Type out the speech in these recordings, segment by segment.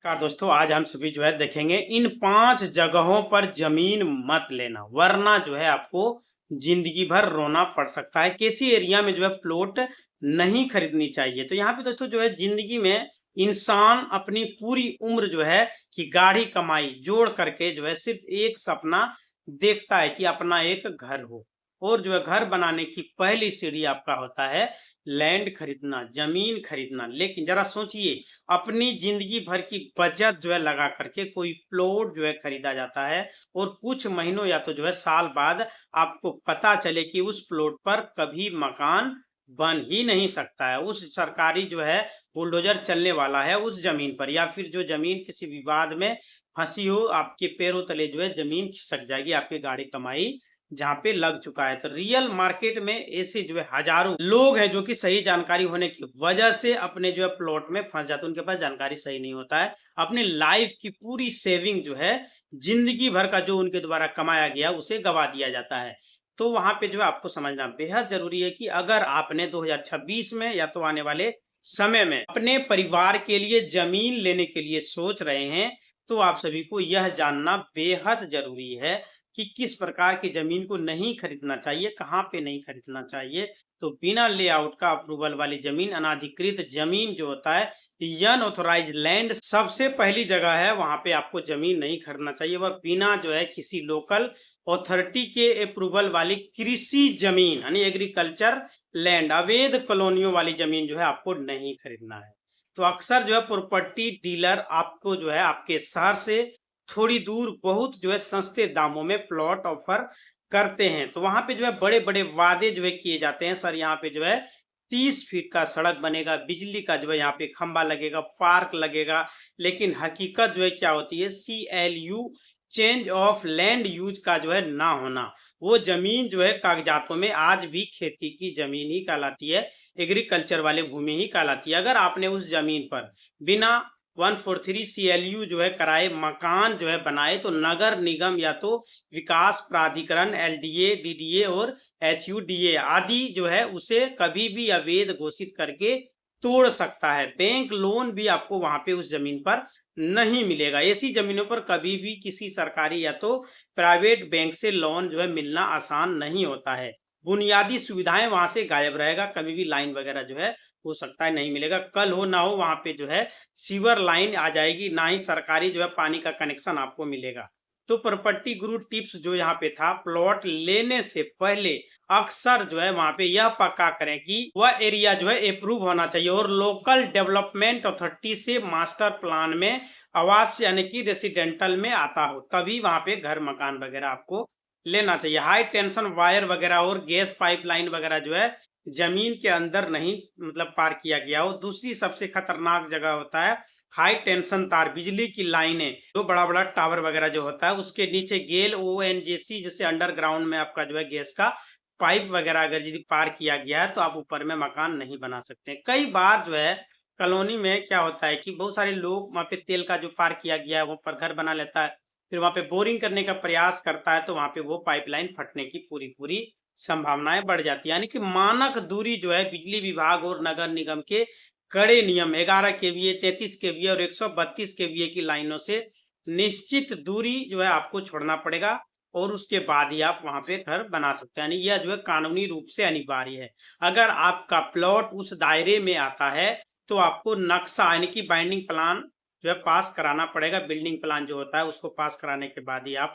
नमस्कार दोस्तों, आज हम सभी जो है देखेंगे इन 5 जगहों पर ज़मीन मत लेना, वरना जो है आपको ज़िंदगी भर रोना पड़ सकता है। कैसी एरिया में जो है प्लॉट नहीं खरीदनी चाहिए। तो यहाँ पे दोस्तों जो है ज़िंदगी में इंसान अपनी पूरी उम्र जो है कि गाढ़ी कमाई जोड़ करके जो है सिर्फ़ एक सपना देखता है कि अपना एक घर हो। और जो है घर बनाने की पहली सीढ़ी आपका होता है लैंड खरीदना, ज़मीन खरीदना। लेकिन ज़रा सोचिए, अपनी जिंदगी भर की बचत जो है लगा करके कोई प्लॉट जो है खरीदा जाता है और कुछ महीनों या तो जो है साल बाद आपको पता चले कि उस प्लॉट पर कभी मकान बन ही नहीं सकता है। उस सरकारी जो है बुलडोजर चलने वाला है उस जमीन पर, या फिर जो जमीन किसी विवाद में फंसी हो, आपके पैरों तले जो है जमीन खिसक जाएगी, आपकी गाड़ी कमाई जहाँ पे लग चुका है। तो रियल मार्केट में ऐसे जो है हजारों लोग हैं जो कि सही जानकारी होने की वजह से अपने जो है प्लॉट में फंस जाते हैं। उनके पास जानकारी सही नहीं होता है। अपनी लाइफ की पूरी सेविंग जो है जिंदगी भर का जो उनके द्वारा कमाया गया उसे गवा दिया जाता है। तो वहां पे जो है आपको समझना बेहद जरूरी है कि अगर आपने 2026 में या तो आने वाले समय में अपने परिवार के लिए जमीन लेने के लिए सोच रहे हैं, तो आप सभी को यह जानना बेहद जरूरी है कि किस प्रकार की ज़मीन को नहीं खरीदना चाहिए, कहाँ पे नहीं खरीदना चाहिए। तो बिना लेआउट का अप्रूवल वाली ज़मीन, अनाधिकृत ज़मीन जो होता है, अनऑथोराइज्ड लैंड सबसे पहली जगह है, वहाँ पे आपको ज़मीन नहीं खरीदना चाहिए। वह बिना जो है किसी लोकल अथॉरिटी के अप्रूवल वाली कृषि ज़मीन यानी एग्रीकल्चर लैंड, अवैध कॉलोनियों वाली ज़मीन जो है आपको नहीं खरीदना है। तो अक्सर जो है प्रॉपर्टी डीलर आपको जो है आपके शहर से थोड़ी दूर बहुत जो है सस्ते दामों में प्लॉट ऑफर करते हैं। तो वहां पे जो है बड़े बड़े वादे जो है किए जाते हैं, सर यहाँ पे जो है 30 फीट का सड़क बनेगा, बिजली का जो है यहाँ पे खंबा लगेगा, पार्क लगेगा। लेकिन हकीकत जो है क्या होती है, CLU change of land use का जो है ना होना। वो जमीन जो है कागजातों में आज भी खेती की जमीन ही कहलाती है, एग्रीकल्चर वाले भूमि ही कहलाती है। अगर आपने उस जमीन पर बिना 143 CLU जो है कराए मकान जो है बनाए, तो नगर निगम या तो विकास प्राधिकरण LDA, DDA और HUDA आदि जो है उसे कभी भी अवैध घोषित करके तोड़ सकता है। बैंक लोन भी आपको वहां पे उस जमीन पर नहीं मिलेगा। ऐसी जमीनों पर कभी भी किसी सरकारी या तो प्राइवेट बैंक से लोन जो है मिलना आसान नहीं होता है। बुनियादी सुविधाएं वहां से गायब रहेगा, कभी भी लाइन वगैरह जो है हो सकता है नहीं मिलेगा। कल हो ना हो वहां पे जो है सीवर लाइन आ जाएगी, ना ही सरकारी जो है पानी का कनेक्शन आपको मिलेगा। तो प्रॉपर्टी गुरु टिप्स जो यहाँ पे था, प्लॉट लेने से पहले अक्सर जो है वहां पे यह पक्का करें कि वह एरिया जो है अप्रूव होना चाहिए और लोकल डेवलपमेंट अथॉरिटी से मास्टर प्लान में आवास यानी कि रेसिडेंटल में आता हो, तभी वहां पे घर मकान वगैरह आपको लेना चाहिए। हाई टेंशन वायर वगैरह और गैस पाइपलाइन वगैरह जो है जमीन के अंदर नहीं मतलब पार किया गया हो। दूसरी सबसे खतरनाक जगह होता है हाई टेंशन तार, बिजली की लाइनें, जो बड़ा बड़ा टावर वगैरह जो होता है उसके नीचे गेल ONGC जैसे अंडरग्राउंड में आपका जो है गैस का पाइप वगैरह अगर यदि पार किया गया है तो आप ऊपर में मकान नहीं बना सकते। कई बार जो है कॉलोनी में क्या होता है कि बहुत सारे लोग वहां पे तेल का जो पार किया गया है वो पर घर बना लेता है, फिर वहां पे बोरिंग करने का प्रयास करता है, तो वहां पे वो पाइपलाइन फटने की पूरी पूरी संभावनाएं बढ़ जाती है। यानी कि मानक दूरी जो है बिजली विभाग और नगर निगम के कड़े नियम 11 केवीए, 33 केवीए और 132 केवीए की लाइनों से निश्चित दूरी जो है आपको छोड़ना पड़ेगा और उसके बाद ही आप वहां पे घर बना सकते हैं। यानी यह जो है कानूनी रूप से अनिवार्य है। अगर आपका प्लॉट उस दायरे में आता है तो आपको नक्शा यानी कि बाइंडिंग प्लान जो है पास कराना पड़ेगा। बिल्डिंग प्लान जो होता है उसको पास कराने के बाद ही आप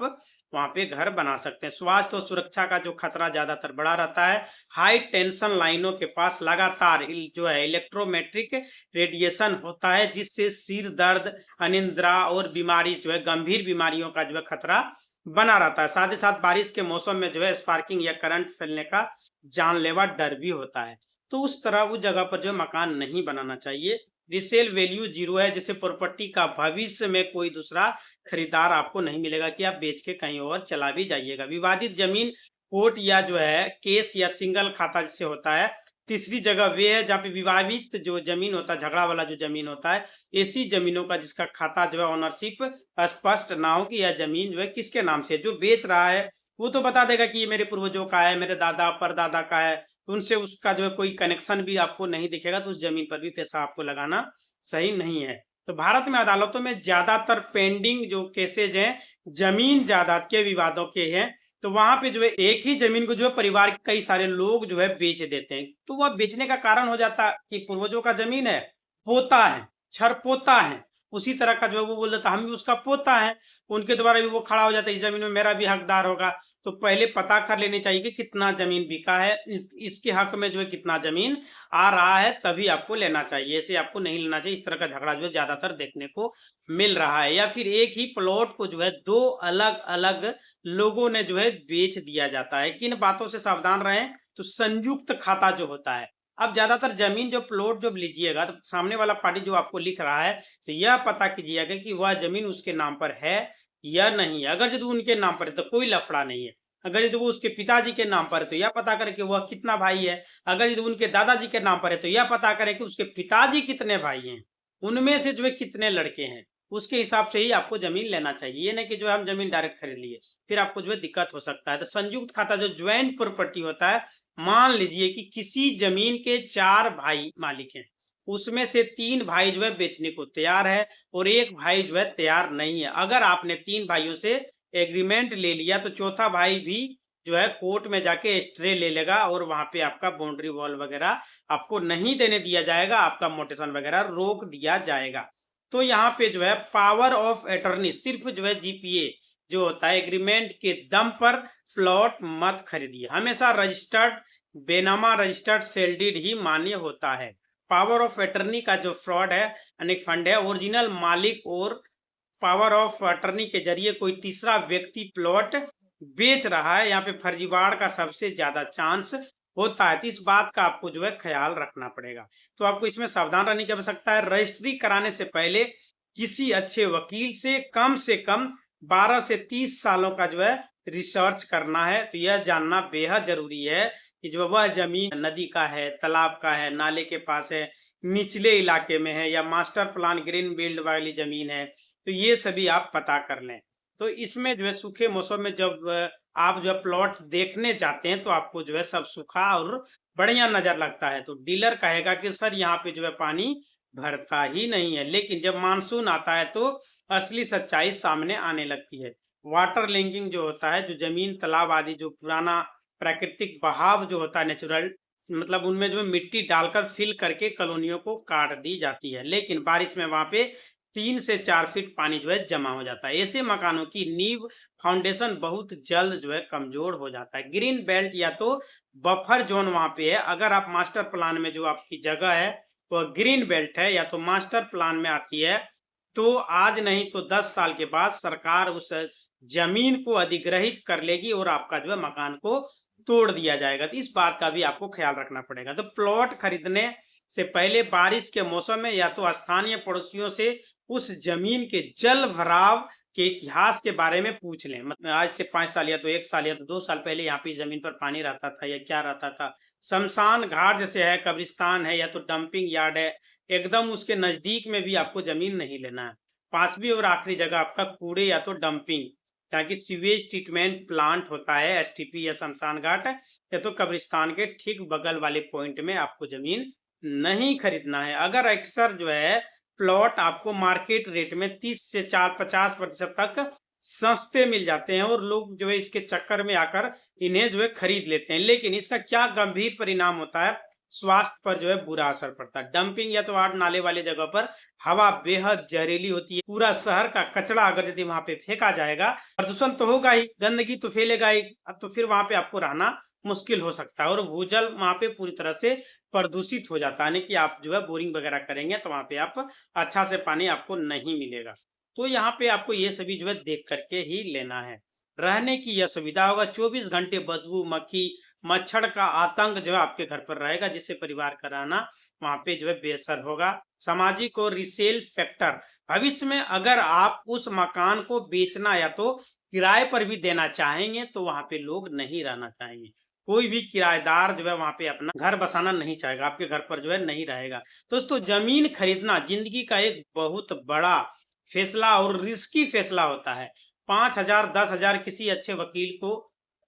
वहां पे घर बना सकते हैं। स्वास्थ्य और सुरक्षा का जो खतरा ज्यादातर बड़ा रहता है, हाई टेंशन लाइनों के पास लगातार जो है इलेक्ट्रोमेट्रिक रेडिएशन होता है, जिससे सिर दर्द, अनिद्रा और बीमारी जो है गंभीर बीमारियों का जो है खतरा बना रहता है। साथ ही साथ बारिश के मौसम में जो है स्पार्किंग या करंट फैलने का जानलेवा डर भी होता है। तो उस तरह उस जगह पर जो है मकान नहीं बनाना चाहिए। रिसेल वैल्यू जीरो है, जैसे प्रॉपर्टी का भविष्य में कोई दूसरा खरीदार आपको नहीं मिलेगा कि आप बेच के कहीं और चला भी जाइएगा। विवादित जमीन कोर्ट या जो है केस या सिंगल खाता जिससे होता है। तीसरी जगह वे है जहाँ पे विवादित जो जमीन होता है, झगड़ा वाला जो जमीन होता है, ऐसी जमीनों का जिसका खाता जो है ओनरशिप स्पष्ट ना हो कि यह जमीन जो है किसके नाम से। जो बेच रहा है वो तो बता देगा कि ये मेरे पूर्वजों का है, मेरे दादा परदादा का है, तो उनसे उसका जो है कोई कनेक्शन भी आपको नहीं दिखेगा, तो उस जमीन पर भी पैसा आपको लगाना सही नहीं है। तो भारत में अदालतों में ज्यादातर पेंडिंग जो केसेज हैं जमीन जायदाद के विवादों के हैं। तो वहां पे जो है एक ही जमीन को जो है परिवार के कई सारे लोग जो है बेच देते हैं। तो वह बेचने का कारण हो जाता है कि पूर्वजों का जमीन है, पोता है, छरपोता है, उसी तरह का जो है वो बोल देता हम भी उसका पोता है, उनके द्वारा भी वो खड़ा हो जाता है इस जमीन में मेरा भी हकदार होगा। तो पहले पता कर लेनी चाहिए कि कितना जमीन बिका है, इसके हक में जो है कितना जमीन आ रहा है, तभी आपको लेना चाहिए। ऐसे आपको नहीं लेना चाहिए। इस तरह का झगड़ा जो है ज्यादातर देखने को मिल रहा है। या फिर एक ही प्लॉट को जो है दो अलग अलग लोगों ने जो है बेच दिया जाता है। किन बातों से सावधान रहें? तो संयुक्त खाता जो होता है, अब ज्यादातर जमीन जो प्लॉट जब लीजिएगा तो सामने वाला पार्टी जो आपको लिख रहा है तो यह पता कीजिएगा कि वह जमीन उसके नाम पर है या नहीं है। अगर यदि उनके नाम पर है तो कोई लफड़ा नहीं है। अगर यदि वो उसके पिताजी के नाम पर है तो यह पता करें कि वह कितना भाई है। अगर यदि उनके दादाजी के नाम पर है तो यह पता करें कि उसके पिताजी कितने भाई हैं, उनमें से जो है कितने लड़के हैं। उसके हिसाब से ही आपको जमीन लेना चाहिए। ये नहीं कि जो है हम जमीन डायरेक्ट खरीद लिए, फिर आपको जो है दिक्कत हो सकता है। तो संयुक्त खाता जो ज्वाइंट प्रॉपर्टी होता है, मान लीजिए कि किसी जमीन के 4 भाई मालिक हैं, उसमें से 3 भाई जो है बेचने को तैयार है और 1 भाई जो है तैयार नहीं है। अगर आपने 3 भाइयों से एग्रीमेंट ले लिया तो चौथा भाई भी जो है कोर्ट में जाके स्टे ले लेगा और वहां पे आपका बाउंड्री वॉल वगैरह आपको नहीं देने दिया जाएगा, आपका मोटेशन वगैरह रोक दिया जाएगा। तो यहाँ पे जो है पावर ऑफ अटॉर्नी सिर्फ जो है जीपीए जो होता है एग्रीमेंट के दम पर प्लॉट मत खरीदिए। हमेशा रजिस्टर्ड बेनामा रजिस्टर्ड सेल डीड ही मान्य होता है। पावर ऑफ अटर्नी का जो फ्रॉड है यानी फंड है, ओरिजिनल मालिक और पावर ऑफ अटर्नी के जरिए कोई तीसरा व्यक्ति प्लॉट बेच रहा है, यहाँ पे फर्जीवाड़ का सबसे ज्यादा चांस होता है। तो इस बात का आपको जो है ख्याल रखना पड़ेगा। तो आपको इसमें सावधान रहने की आवश्यकता है। रजिस्ट्री कराने से पहले किसी अच्छे वकील से कम 12 से 30 सालों का जो है रिसर्च करना है। तो यह जानना बेहद जरूरी है कि जो वह जमीन नदी का है, तालाब का है, नाले के पास है, निचले इलाके में है या मास्टर प्लान ग्रीन बेल्ट वाली जमीन है, तो ये सभी आप पता कर लें। तो इसमें जो है सूखे मौसम में जब आप जो है प्लॉट देखने जाते हैं तो आपको जो है सब सूखा और बढ़िया नजर लगता है। तो डीलर कहेगा कि सर यहाँ पे जो है पानी भरता ही नहीं है, लेकिन जब मानसून आता है तो असली सच्चाई सामने आने लगती है। वाटर लिंकिंग जो होता है, जो जमीन तालाब आदि जो पुराना प्राकृतिक बहाव जो होता है नेचुरल, मतलब उनमें जो है मिट्टी डालकर फिल करके कॉलोनियों को काट दी जाती है, लेकिन बारिश में वहां पे 3 से 4 फीट पानी जो है जमा हो जाता है। ऐसे मकानों की नींव फाउंडेशन बहुत जल्द जो है कमजोर हो जाता है। ग्रीन बेल्ट या तो बफर जोन वहां पे है। अगर आप मास्टर प्लान में जो आपकी जगह है वह ग्रीन बेल्ट है या तो मास्टर प्लान में आती है, तो आज नहीं तो 10 साल के बाद सरकार उस जमीन को अधिग्रहित कर लेगी और आपका जो है मकान को तोड़ दिया जाएगा। तो इस बात का भी आपको ख्याल रखना पड़ेगा। तो प्लॉट खरीदने से पहले बारिश के मौसम में या तो स्थानीय पड़ोसियों से उस जमीन के जल भराव के इतिहास के बारे में पूछ लें। मतलब आज से 5 साल या तो 1 साल या तो 2 साल पहले यहाँ पे जमीन पर पानी रहता था या क्या रहता था। शमशान घाट जैसे है, कब्रिस्तान है या तो डंपिंग यार्ड है, एकदम उसके नजदीक में भी आपको जमीन नहीं लेना है। 5वीं और आखिरी जगह आपका कूड़े या तो डंपिंग, ताकि सीवेज ट्रीटमेंट प्लांट होता है एसटीपी या शमशान घाट या तो कब्रिस्तान के ठीक बगल वाले पॉइंट में आपको जमीन नहीं खरीदना है। अगर अक्सर जो है प्लॉट आपको मार्केट रेट में 30 से 50% तक सस्ते मिल जाते हैं और लोग जो है इसके चक्कर में आकर इन्हें जो है खरीद लेते हैं, लेकिन इसका क्या गंभीर परिणाम होता है, स्वास्थ्य पर जो है बुरा असर पड़ता है। डंपिंग या तो आड़ नाले वाले जगह पर हवा बेहद जहरीली होती है। पूरा शहर का कचरा अगर यदि वहां पे फेंका जाएगा, प्रदूषण तो होगा ही, गंदगी तो फैलेगा ही, तो फिर वहां पे आपको रहना मुश्किल हो सकता है और भूजल वहां पे पूरी तरह से प्रदूषित हो जाता है। यानी कि आप जो है बोरिंग वगैरह करेंगे तो वहां पे आप अच्छा से पानी आपको नहीं मिलेगा। तो यहाँ पे आपको ये सभी जो है देख करके ही लेना है। रहने की यह सुविधा होगा, 24 घंटे बदबू, मक्खी, मच्छर का आतंक जो है आपके घर पर रहेगा, जिससे परिवार का रहना वहां पे जो है बेअसर होगा। सामाजिक और रिसेल फैक्टर, भविष्य में अगर आप उस मकान को बेचना या तो किराए पर भी देना चाहेंगे तो वहां पे लोग नहीं रहना चाहेंगे। कोई भी किराएदार जो है वहां पे अपना घर बसाना नहीं चाहेगा, आपके घर पर जो है नहीं रहेगा। दोस्तों, जमीन खरीदना जिंदगी का एक बहुत बड़ा फैसला और रिस्की फैसला होता है। 5,000 10,000 किसी अच्छे वकील को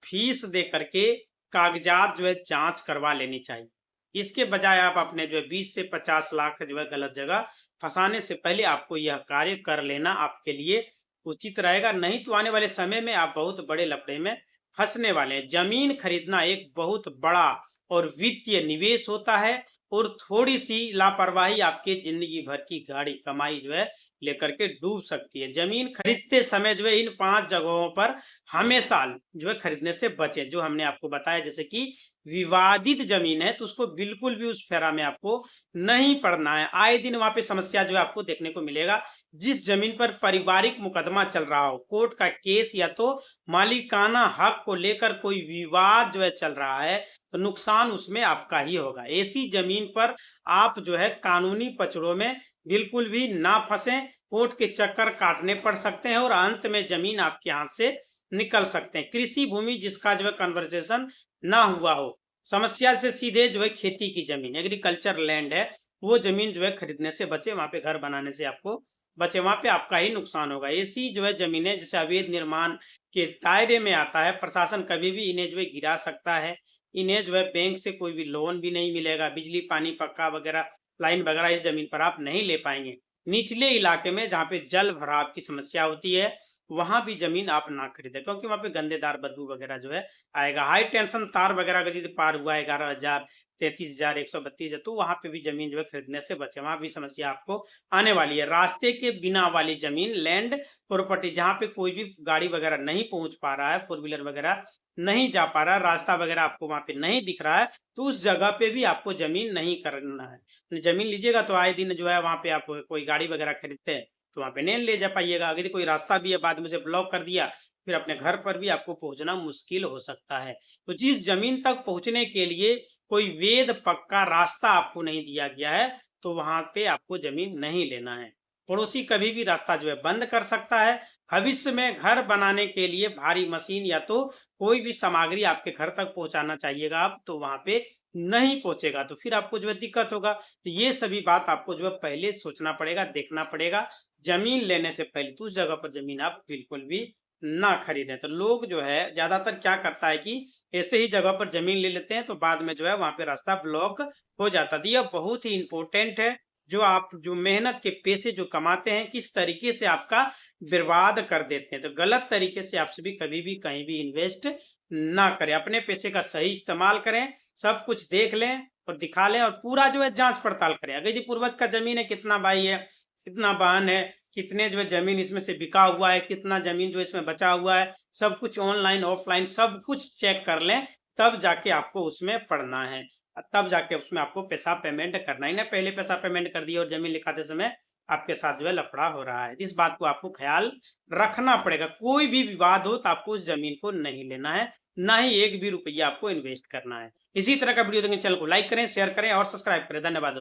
फीस दे करके कागजात जो है जांच करवा लेनी चाहिए। इसके बजाय आप अपने जो है 20 से 50 लाख जो है गलत जगह फंसाने से पहले आपको यह कार्य कर लेना आपके लिए उचित रहेगा, नहीं तो आने वाले समय में आप बहुत बड़े लफड़े में फंसने वाले हैं। जमीन खरीदना एक बहुत बड़ा और वित्तीय निवेश होता है और थोड़ी सी लापरवाही आपके जिंदगी भर की गाड़ी कमाई जो है लेकर के डूब सकती है। जमीन खरीदते समय जो है इन 5 जगहों पर हमेशा जो है खरीदने से बचे, जो हमने आपको बताया। जैसे कि विवादित जमीन है तो उसको बिल्कुल भी उस फेरा में आपको नहीं पड़ना है। आए दिन वहां पे समस्या जो है आपको देखने को मिलेगा। जिस जमीन पर पारिवारिक मुकदमा चल रहा हो, कोर्ट का केस या तो मालिकाना हक को लेकर कोई विवाद जो है चल रहा है, तो नुकसान उसमें आपका ही होगा। ऐसी जमीन पर आप जो है कानूनी पचड़ों में बिल्कुल भी ना फंसे, कोर्ट के चक्कर काटने पड़ सकते हैं और अंत में जमीन आपके हाथ से निकल सकते हैं। कृषि भूमि जिसका जो है कन्वर्सेशन ना हुआ हो, समस्या से सीधे जो है खेती की जमीन, एग्रीकल्चर लैंड है, वो जमीन जो है खरीदने से बचे, वहां पे घर बनाने से आपको बचे, वहां पे आपका ही नुकसान होगा। ऐसी जो है जमीनें जैसे अवैध निर्माण के दायरे में आता है, प्रशासन कभी भी इन्हें जो है गिरा सकता है। इन्हें जो है बैंक से कोई भी लोन भी नहीं मिलेगा, बिजली पानी पक्का वगैरह लाइन वगैरह इस जमीन पर आप नहीं ले पाएंगे। निचले इलाके में जहाँ पे जल भराव की समस्या होती है, वहां भी जमीन आप ना खरीदें, क्योंकि वहां पे गंदेदार बदबू वगैरह जो है आएगा। हाई टेंशन तार वगैरह अगर यदि पार हुआ 11,000 33,000 132 है, तो वहां पे भी जमीन जो है खरीदने से बचे, वहां भी समस्या आपको आने वाली है। रास्ते के बिना वाली जमीन, लैंड प्रॉपर्टी, जहां पे कोई भी गाड़ी वगैरह नहीं पहुंच पा रहा है, 4 व्हीलर वगैरह नहीं जा पा रहा है, रास्ता वगैरह आपको वहां पे नहीं दिख रहा है, तो उस जगह पे भी आपको जमीन नहीं करना है। जमीन लीजिएगा तो आए दिन जो है वहां पे आप कोई गाड़ी वगैरह खरीदते हैं तो वहां पे नहीं ले जा पाइएगा। अगर कोई रास्ता भी है बाद में से ब्लॉक कर दिया, फिर अपने घर पर भी आपको पहुंचना मुश्किल हो सकता है। तो जिस जमीन तक पहुंचने के लिए कोई वेद पक्का रास्ता आपको नहीं दिया गया है, तो वहां पे आपको जमीन नहीं लेना है। पड़ोसी कभी भी रास्ता जो है बंद कर सकता है। भविष्य में घर बनाने के लिए भारी मशीन या तो कोई भी सामग्री आपके घर तक पहुंचाना चाहिएगा आप, तो वहां पे नहीं पहुंचेगा, तो फिर आपको जो है दिक्कत होगा। तो ये सभी बात आपको जो है पहले सोचना पड़ेगा, देखना पड़ेगा। जमीन लेने से पहले तो उस जगह पर जमीन आप बिल्कुल भी ना खरीदें। तो लोग जो है ज्यादातर क्या करता है कि ऐसे ही जगह पर जमीन ले लेते हैं, तो बाद में जो है वहां पे रास्ता ब्लॉक हो जाता है। तो यह बहुत ही इंपॉर्टेंट है, जो आप जो मेहनत के पैसे जो कमाते हैं, किस तरीके से आपका बर्बाद कर देते हैं। तो गलत तरीके से आपसे भी कभी भी कहीं भी इन्वेस्ट ना करें, अपने पैसे का सही इस्तेमाल करें, सब कुछ देख लें और दिखा लें और पूरा जो है जांच पड़ताल करें। अगर ये पूर्वज का जमीन है, कितना भाई है, कितना बहन है, कितने जो है जमीन इसमें से बिका हुआ है, कितना जमीन जो इसमें बचा हुआ है, सब कुछ ऑनलाइन ऑफलाइन सब कुछ चेक कर लें, तब जाके आपको उसमें पढ़ना है, तब जाके उसमें आपको पैसा पेमेंट करना ही ना। पहले पैसा पेमेंट कर दिया और जमीन लिखाते समय आपके साथ जो है लफड़ा हो रहा है। इस बात को आपको ख्याल रखना पड़ेगा। कोई भी विवाद हो तो आपको उस जमीन को नहीं लेना है, ना ही एक भी रुपया आपको इन्वेस्ट करना है। इसी तरह का वीडियो देखने चैनल को लाइक करें, शेयर करें और सब्सक्राइब करें। धन्यवाद।